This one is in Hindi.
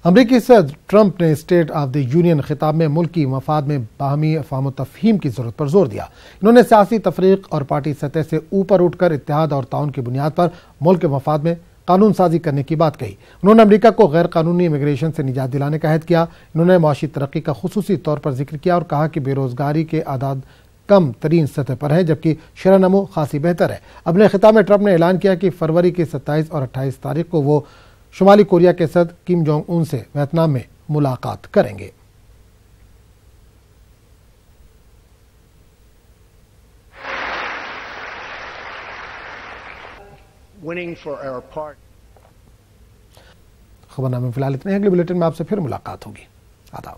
अमरीकी सदर ट्रंप ने स्टेट ऑफ द यूनियन खिताब में मुल्क की मफाद में बाहमी अफ़हाम तफ़हीम की जरूरत पर जोर दिया। इन्होंने सियासी तफरीक और पार्टी सतह से ऊपर उठकर इत्तेहाद और ताउन की बुनियाद पर मुल्क के मफाद में कानून साजी करने की बात कही। उन्होंने अमरीका को गैर कानूनी इमिग्रेशन से निजात दिलाने का अहद किया। इन्होंने मुआशी तरक्की का खुसूसी तौर पर जिक्र किया और कहा कि बेरोजगारी के आदाद कम तरीन सतह पर है, जबकि शरह नमो खासी बेहतर है। अपने खिताब में ट्रंप ने ऐलान किया कि फरवरी की 27 और 28 तारीख को वो शुमाली कोरिया के सदर किम जोंग उन से वियतनाम में मुलाकात करेंगे। खबरनामे में फिलहाल इतने। अगले बुलेटिन में आपसे फिर मुलाकात होगी। आदाब।